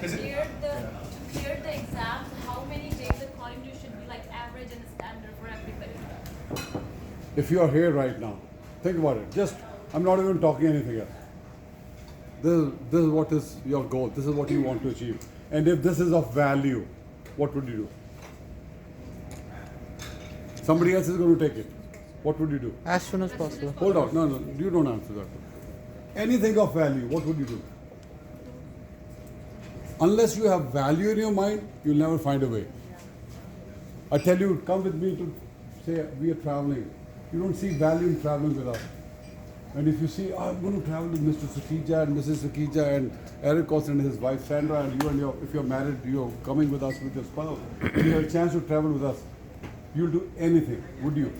clear the exams, how many days according to you should be like average and standard for everybody? If you are here right now, think about it. Just, I'm not even talking anything else. This is what is your goal. This is what you want to achieve. And if this is of value, what would you do? Somebody else is going to take it. What would you do? As soon as possible. Hold on. No, you don't answer that. Anything of value, what would you do? Unless you have value in your mind, you'll never find a way. I tell you, come with me to say we are traveling. You don't see value in traveling with us. And if you see, I'm going to travel with Mr. Sakija and Mrs. Sakija and Eric Olson and his wife Sandra, and if you're married, you're coming with us with your spouse, you have a chance to travel with us, you'll do anything, would you?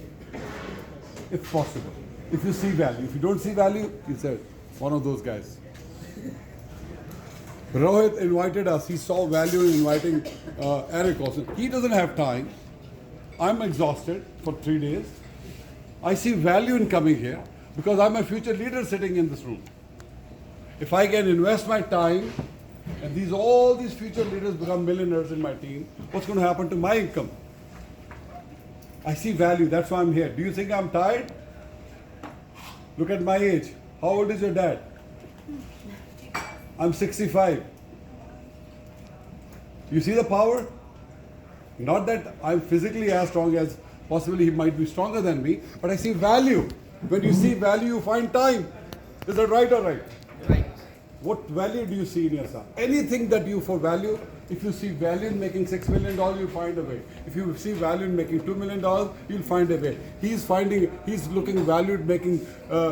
If possible. If you see value. If you don't see value, you said, one of those guys. Rohit invited us. He saw value in inviting Eric Olson. He doesn't have time. I'm exhausted for 3 days. I see value in coming here because I'm a future leader sitting in this room. If I can invest my time and all these future leaders become millionaires in my team, what's going to happen to my income? I see value. That's why I'm here. Do you think I'm tired? Look at my age. How old is your dad? I'm 65. You see the power? Not that I'm physically as strong as possibly he might be stronger than me, but I see value. When you see value, you find time. Is that right or right? Right. What value do you see in yourself? Anything that you for value, if you see value in making $6 million, you'll find a way. If you see value in making $2 million, you'll find a way. He's looking value at making,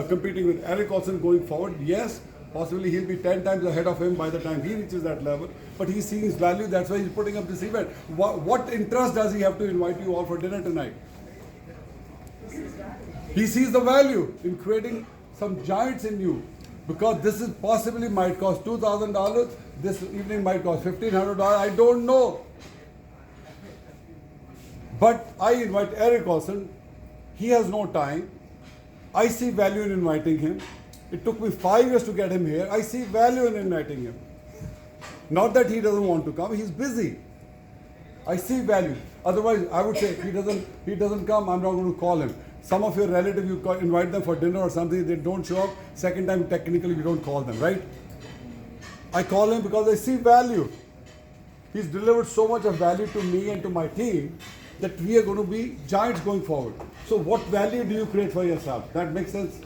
competing with Eric Olson going forward. Yes, possibly he'll be 10 times ahead of him by the time he reaches that level. But he's seeing his value, that's why he's putting up this event. What interest does he have to invite you all for dinner tonight? He sees the value in creating some giants in you. Because this is possibly might cost $2,000, this evening might cost $1,500, I don't know. But I invite Eric Olson, he has no time. I see value in inviting him. It took me 5 years to get him here. I see value in inviting him. Not that he doesn't want to come, he's busy. I see value. Otherwise, I would say if he doesn't come, I'm not going to call him. Some of your relatives, you invite them for dinner or something, they don't show up. Second time, technically, you don't call them, right? I call him because I see value. He's delivered so much of value to me and to my team that we are going to be giants going forward. So what value do you create for yourself? That makes sense?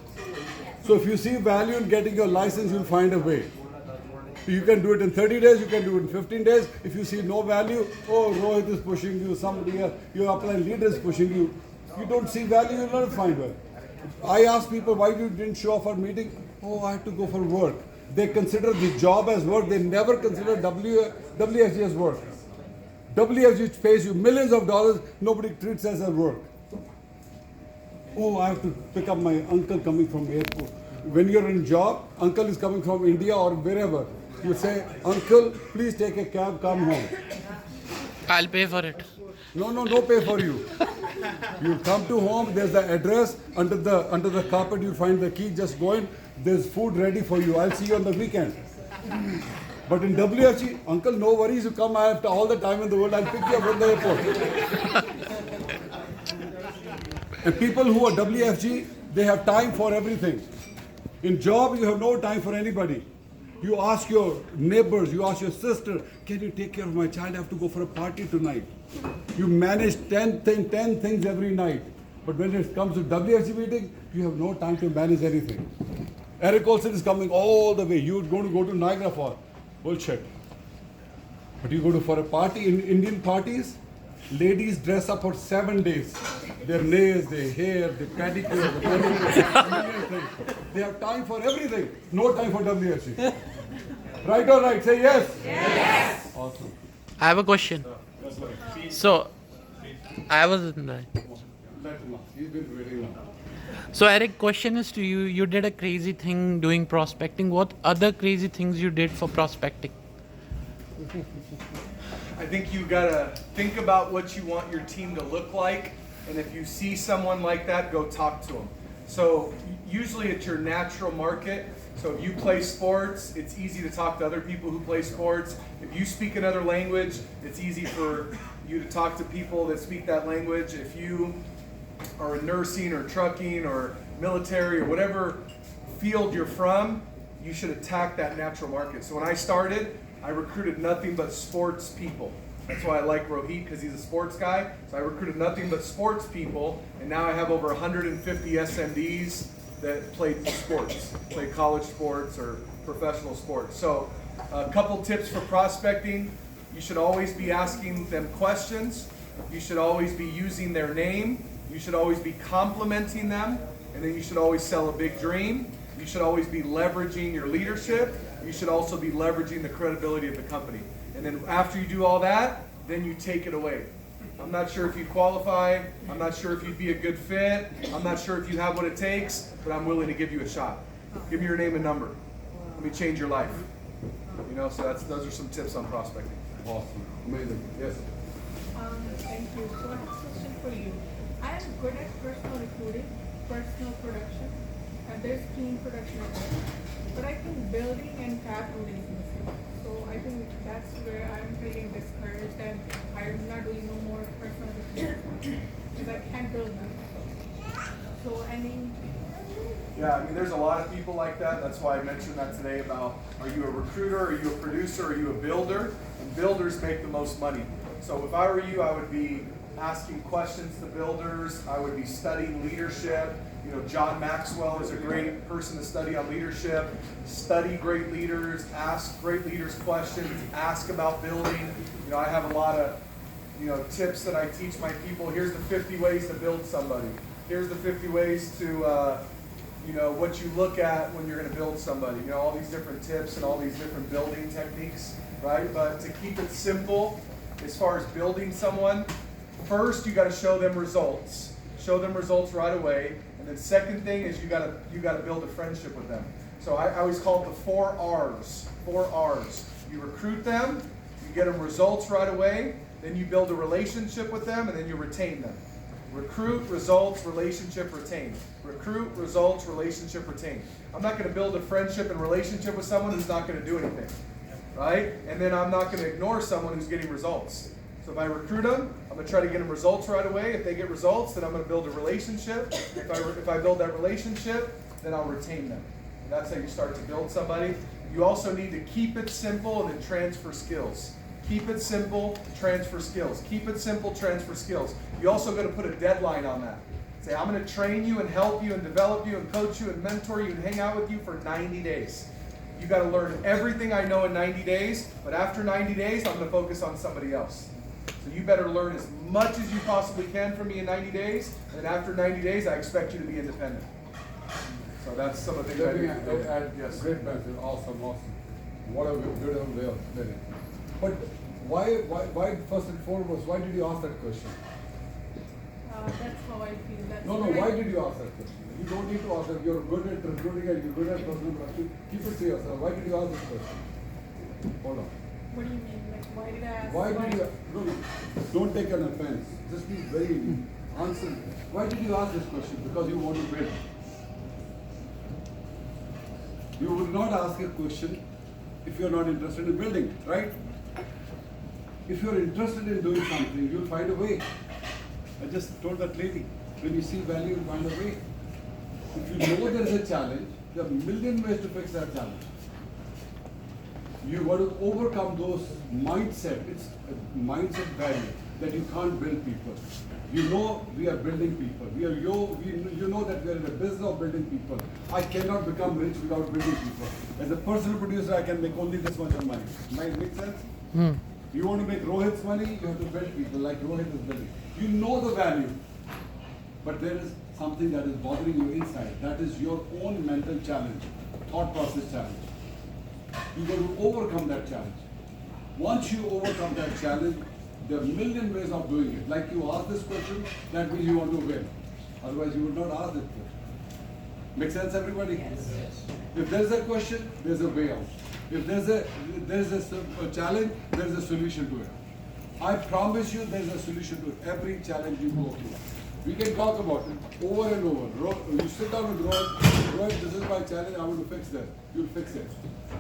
So if you see value in getting your license, you'll find a way. You can do it in 30 days, you can do it in 15 days. If you see no value, oh, Rohit is pushing you, somebody else, your upline leader is pushing you. You don't see value, you'll not find value. I ask people, why you didn't show up for meeting? Oh, I had to go for work. They consider the job as work. They never consider WFG as work. WFG pays you millions of dollars. Nobody treats us as work. Oh, I have to pick up my uncle coming from airport. When you're in job, uncle is coming from India or wherever. You say, uncle, please take a cab, come home. I'll pay for it. No pay for you. You come to home, there's the address, under the carpet you find the key, just go in, there's food ready for you. I'll see you on the weekend. But in WFG, uncle, no worries, you come, I have all the time in the world, I'll pick you up from the airport. And people who are WFG, they have time for everything. In job, you have no time for anybody. You ask your neighbors, you ask your sister, can you take care of my child? I have to go for a party tonight. You manage 10 things every night. But when it comes to WFG meeting, you have no time to manage anything. Eric Olson is coming all the way. You're going to go to Niagara for bullshit. But you go to for a party, in Indian parties, ladies dress up for 7 days. Their nails, their hair, their pedicure, they have time for everything. No time for WFG. Right or right? Say yes. Yes. Awesome. I have a question. So, I was right. He's been waiting now. So, Eric, question is to you. You did a crazy thing doing prospecting. What other crazy things you did for prospecting? I think you gotta think about what you want your team to look like, and if you see someone like that, go talk to them. So usually it's your natural market. So if you play sports, it's easy to talk to other people who play sports. If you speak another language, it's easy for you to talk to people that speak that language. If you are in nursing or trucking or military or whatever field you're from, you should attack that natural market. So when I started, I recruited nothing but sports people. That's why I like Rohit, because he's a sports guy. So I recruited nothing but sports people, and now I have over 150 SMDs that play sports, play college sports or professional sports. So a couple tips for prospecting. You should always be asking them questions. You should always be using their name. You should always be complimenting them. And then you should always sell a big dream. You should always be leveraging your leadership. You should also be leveraging the credibility of the company. And then after you do all that, then you take it away. I'm not sure if you qualify. I'm not sure if you'd be a good fit. I'm not sure if you have what it takes, but I'm willing to give you a shot. Give me your name and number. Let me change your life. You know, so those are some tips on prospecting. Awesome. Amazing. Yes. Thank you. So I have a question for you. I am good at personal recruiting, personal production, and there's clean production of it. But I think building and tab loading is missing. So I think that's where I'm feeling discouraged and I'm not doing no more personal recruiting because I can't build them. So Yeah, I mean, there's a lot of people like that. That's why I mentioned that today about, are you a recruiter, are you a producer, are you a builder? And builders make the most money. So if I were you, I would be asking questions to builders. I would be studying leadership. You know, John Maxwell is a great person to study on leadership. Study great leaders, ask great leaders questions, ask about building. You know, I have a lot of, tips that I teach my people. Here's the 50 ways to build somebody. Here's the 50 ways to, what you look at when you're going to build somebody. You know, all these different tips and all these different building techniques, right? But to keep it simple, as far as building someone, first you got to show them results. Show them results right away. And then second thing is you got to build a friendship with them. So I always call it the 4 R's. 4 R's. You recruit them, you get them results right away, then you build a relationship with them, and then you retain them. Recruit, results, relationship, retain. Recruit, results, relationship, retain. I'm not going to build a friendship and relationship with someone who's not going to do anything, right? And then I'm not going to ignore someone who's getting results. So if I recruit them, I'm going to try to get them results right away. If they get results, then I'm going to build a relationship. If I build that relationship, then I'll retain them. And that's how you start to build somebody. You also need to keep it simple and then transfer skills. Keep it simple, transfer skills. Keep it simple, transfer skills. You also got to put a deadline on that. Say, I'm going to train you and help you and develop you and coach you and mentor you and hang out with you for 90 days. You got to learn everything I know in 90 days, but after 90 days, I'm going to focus on somebody else. So you better learn as much as you possibly can from me in 90 days, and after 90 days, I expect you to be independent. So that's some of the things I do. Yes. Great message. Awesome. What a beautiful way of living. But why, first and foremost, why did you ask that question? that's how I feel. No, why did you ask that question? You don't need to ask that. You're good at recruiting and you're good at personal production. Keep it to yourself. Why did you ask this question? Hold on. What do you mean? Like, why did I ask? Why did you? No, don't take an offense. Just be very answer. Why did you ask this question? Because you want to build. You would not ask a question if you're not interested in building, right? If you're interested in doing something, you'll find a way. I just told that lady, when you see value, you'll find a way. If you know there is a challenge, there are a million ways to fix that challenge. You want to overcome those mindset. It's a mindset value that you can't build people. You know we are building people. You know that we are in the business of building people. I cannot become rich without building people. As a personal producer, I can make only this much of money. Make sense? You want to make Rohit's money, you have to build people like Rohit is building. You know the value, but there is something that is bothering you inside. That is your own mental challenge, thought process challenge. You got to overcome that challenge. Once you overcome that challenge, there are a million ways of doing it. Like you ask this question, that means you want to win. Otherwise, you would not ask this question. Make sense, everybody? Yes. If there's a question, there's a way out. If there's a challenge, there's a solution to it. I promise you, there's a solution to every challenge you go through. We can talk about it over and over. You sit down with Rohit, Rohit, this is my challenge, I want to fix that. You'll fix it.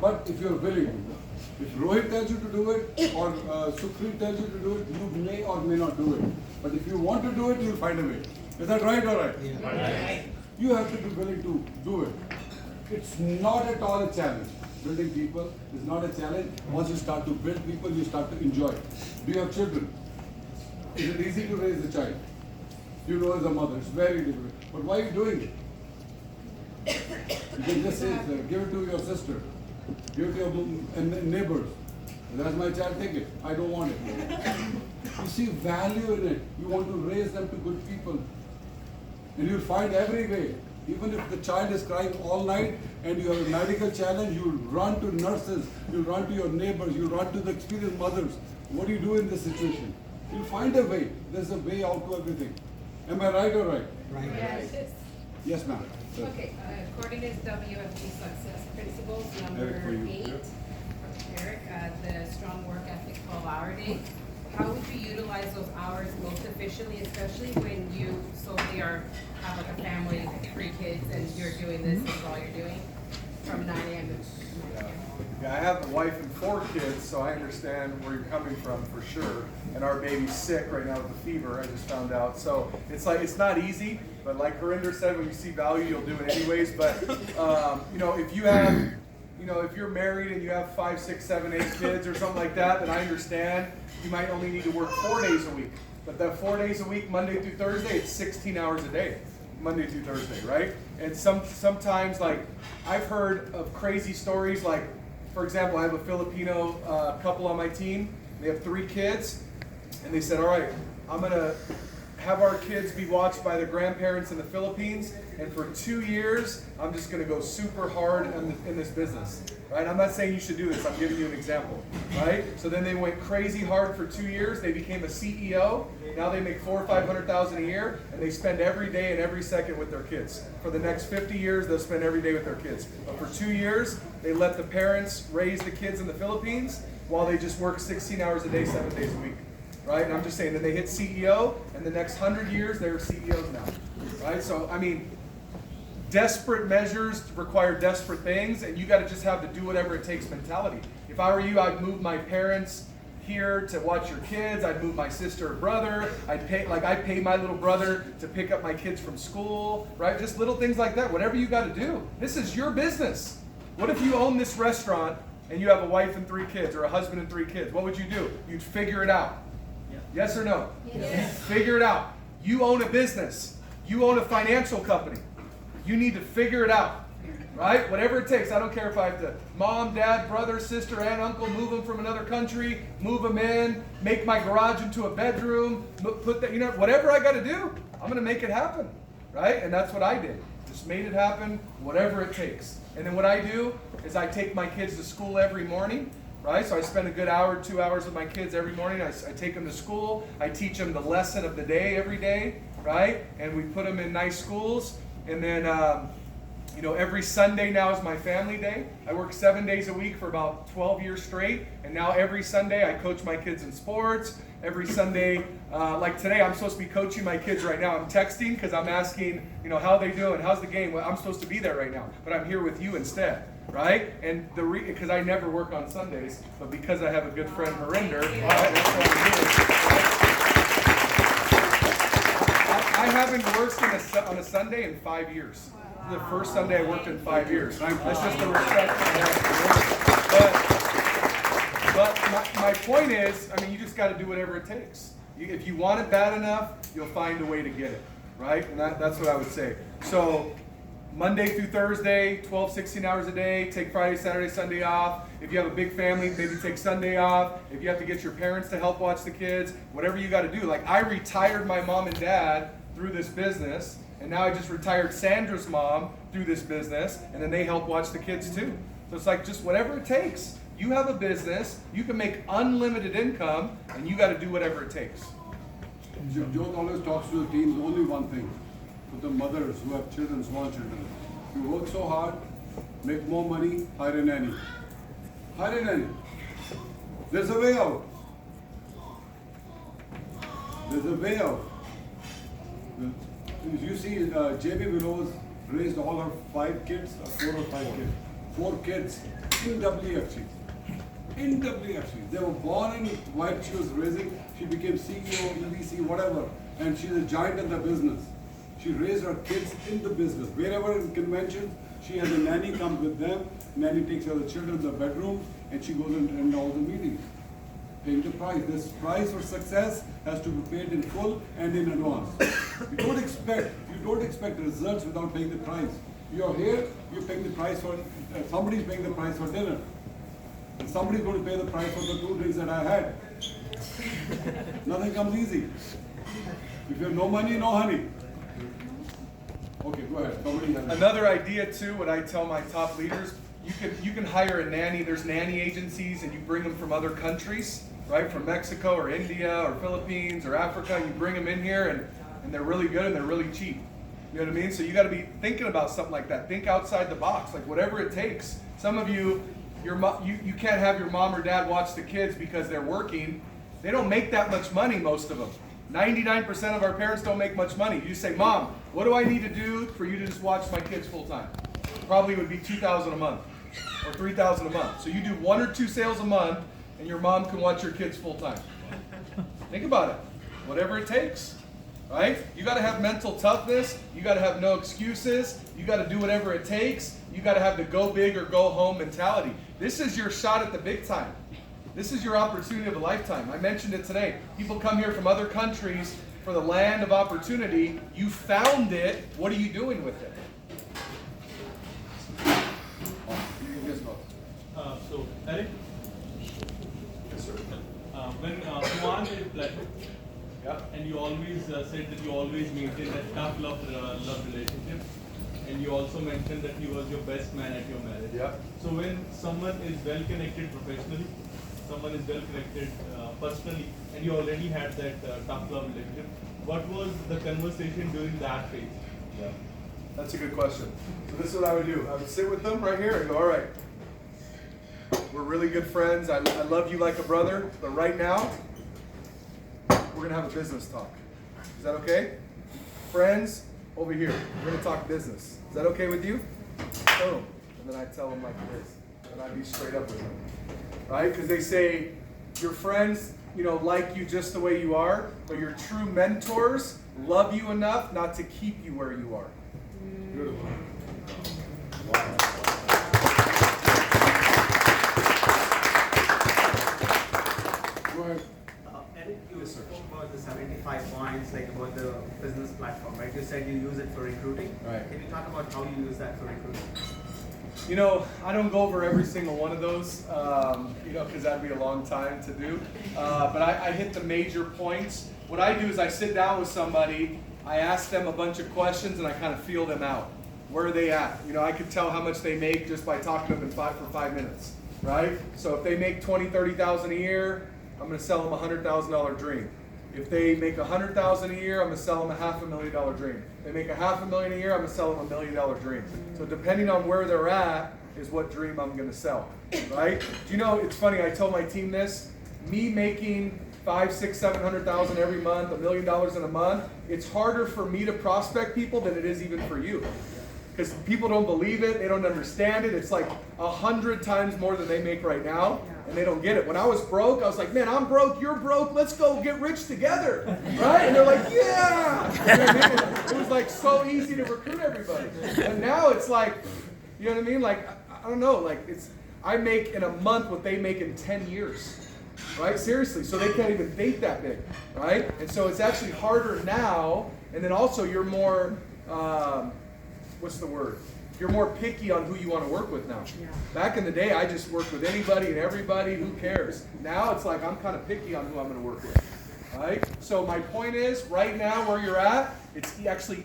But if you're willing to, if Rohit tells you to do it, or Sukhpreet tells you to do it, you may or may not do it. But if you want to do it, you'll find a way. Is that right or right? Yeah. Right. You have to be willing to do it. It's not at all a challenge. Building people is not a challenge. Once you start to build people, you start to enjoy it. Do you have children? Is it easy to raise a child? You know as a mother, it's very difficult. But why are you doing it? You can just say, give it to your sister, give it to your neighbors. That's my child, take it. I don't want it. You see value in it. You want to raise them to good people. And you'll find every way. Even if the child is crying all night and you have a medical challenge, you'll run to nurses, you'll run to your neighbors, you'll run to the experienced mothers. What do you do in this situation? You'll find a way. There's a way out to everything. Am I right or right? Right. Yes. Yes, ma'am. Okay, according to WFG Success Principles, number Eric, for you. 8, Yep. from Eric, the strong work ethic 12-hour day. How would you utilize those hours most efficiently, especially when you solely have like a family, 3 kids, and you're doing this is all you're doing from 9 a.m. to 9 p.m.? Yeah, I have a wife and 4 kids, so I understand where you're coming from for sure. And our baby's sick right now with the fever, I just found out. So it's like, it's not easy, but like Harinder said, when you see value, you'll do it anyways. But, if you have, if you're married and you have 5, 6, 7, 8 kids or something like that, then I understand you might only need to work 4 days a week. But that 4 days a week, Monday through Thursday, it's 16 hours a day. Monday through Thursday, right? And sometimes, like, I've heard of crazy stories, like, for example, I have a Filipino couple on my team. They have 3 kids, and they said, all right, I'm going to have our kids be watched by their grandparents in the Philippines, and for 2 years, I'm just going to go super hard in this business, right? I'm not saying you should do this. I'm giving you an example, right? So then they went crazy hard for 2 years. They became a CEO. Now they make $400,000 or $500,000 a year, and they spend every day and every second with their kids. For the next 50 years, they'll spend every day with their kids. But for 2 years, they let the parents raise the kids in the Philippines while they just work 16 hours a day, 7 days a week. Right? And I'm just saying that they hit CEO, and the next 100 years, they're CEOs now. Right? So, I mean, desperate measures require desperate things, and you got to just have the do whatever it takes mentality. If I were you, I'd move my parents here to watch your kids. I'd move my sister or brother. I pay my little brother to pick up my kids from school. Right? Just little things like that. Whatever you got to do. This is your business. What if you own this restaurant and you have a wife and 3 kids, or a husband and 3 kids? What would you do? You'd figure it out. Yes or no? Yes. Figure it out. You own a business. You own a financial company. You need to figure it out. Right? Whatever it takes. I don't care if I have to mom, dad, brother, sister, aunt, uncle, move them from another country, move them in, make my garage into a bedroom, put that, whatever I got to do, I'm going to make it happen. Right? And that's what I did. Just made it happen, whatever it takes. And then what I do is I take my kids to school every morning. Right? So I spend a good hour, 2 hours with my kids every morning. I take them to school. I teach them the lesson of the day every day, right? And we put them in nice schools. And then, every Sunday now is my family day. I work 7 days a week for about 12 years straight. And now every Sunday I coach my kids in sports. Every Sunday, like today, I'm supposed to be coaching my kids right now. I'm texting because I'm asking, how they doing? How's the game? Well, I'm supposed to be there right now, but I'm here with you instead. Right? And because I never work on Sundays, but because I have a good friend, Harinder, right, that's what I'm doing. I haven't worked on a Sunday in 5 years. The first Sunday I worked in 5 years. That's just the respect I have. But my point is, you just got to do whatever it takes. If you want it bad enough, you'll find a way to get it. Right? And that's what I would say. So, Monday through Thursday, 12, 16 hours a day. Take Friday, Saturday, Sunday off. If you have a big family, maybe take Sunday off. If you have to get your parents to help watch the kids, whatever you got to do. Like, I retired my mom and dad through this business, and now I just retired Sandra's mom through this business, and then they help watch the kids too. So it's like just whatever it takes. You have a business, you can make unlimited income, and you got to do whatever it takes. Joe always talks to the teams only one thing. To the mothers who have children, small children. You work so hard, make more money, hire a nanny. Hire a nanny. There's a way out. There's a way out. You see, JB Willows raised all her 5 kids, or 4 or 5 kids. 4 kids in WFG. In WFG. They were born in while she was raising. She became CEO, EVC, whatever. And she's a giant in the business. She raised her kids in the business. Wherever in conventions, she has a nanny come with them. Nanny takes care of the children in the bedroom, and she goes and all the meetings. Paying the price. This price for success has to be paid in full and in advance. You don't expect results without paying the price. You're here, you're paying the price for, somebody's paying the price for dinner. And somebody's going to pay the price for the 2 drinks that I had. Nothing comes easy. If you have no money, no honey. Okay, go ahead. Somebody has Another idea too, what I tell my top leaders, you can hire a nanny. There's nanny agencies, and you bring them from other countries, right? From Mexico or India or Philippines or Africa. You bring them in here, and they're really good and they're really cheap. You know what I mean? So you got to be thinking about something like that. Think outside the box, like whatever it takes. Some of you, you can't have your mom or dad watch the kids because they're working. They don't make that much money, most of them. 99% of our parents don't make much money. You say, Mom, what do I need to do for you to just watch my kids full time? Probably would be $2,000 a month or $3,000 a month. So you do 1 or 2 sales a month, and your mom can watch your kids full time. Think about it. Whatever it takes, right? You got to have mental toughness. You got to have no excuses. You got to do whatever it takes. You got to have the go big or go home mentality. This is your shot at the big time. This is your opportunity of a lifetime. I mentioned it today. People come here from other countries for the land of opportunity. You found it. What are you doing with it? So, Eric? Yes, sir. When Juan did Platinum, Yeah. and you always said that you always maintain that tough love relationship, and you also mentioned that he was your best man at your marriage. Yeah. So when someone is well connected professionally, someone is well connected personally, and you already had that tough love relationship, what was the conversation during that phase? Yeah. That's a good question. So this is what I would do. I would sit with them right here and go, all right, we're really good friends. I love you like a brother, but right now, we're going to have a business talk. Is that okay? Friends, over here. We're going to talk business. Is that okay with you? Boom. And then I tell them like this. And I be straight up with them. Right? Because they say, your friends, like you just the way you are, but your true mentors love you enough not to keep you where you are. Beautiful. Wow. Go ahead. Eric, you spoke about the 75 points, like about the business platform, right? You said you use it for recruiting. Right. Can you talk about how you use that for recruiting? I don't go over every single one of those, because that'd be a long time to do. But I hit the major points. What I do is I sit down with somebody, I ask them a bunch of questions, and I kind of feel them out. Where are they at? I could tell how much they make just by talking to them for 5 minutes, right? So if they make $20,000, $30,000 a year, I'm going to sell them a $100,000 dream. If they make $100,000 a year, I'm going to sell them a $500,000 dream. If they make $500,000 a year, I'm going to sell them a $1 million dream. So depending on where they're at is what dream I'm going to sell, right? Do you know, it's funny, I told my team this, me making $500,000, $600,000, $700,000 every month, $1 million in a month, it's harder for me to prospect people than it is even for you. Because people don't believe it, they don't understand it. It's like 100 times more than they make right now, and they don't get it. When I was broke, I was like, man, I'm broke, you're broke, let's go get rich together, right? And they're like, yeah! You know what I mean? It was like so easy to recruit everybody. And now it's like, you know what I mean? Like, I don't know, like I make in a month what they make in 10 years. Right? Seriously. So they can't even think that big. Right? And so it's actually harder now. And then also you're more, what's the word? You're more picky on who you want to work with now. Yeah. Back in the day, I just worked with anybody and everybody. Who cares? Now it's like I'm kind of picky on who I'm going to work with. Right? So my point is, right now where you're at, it's actually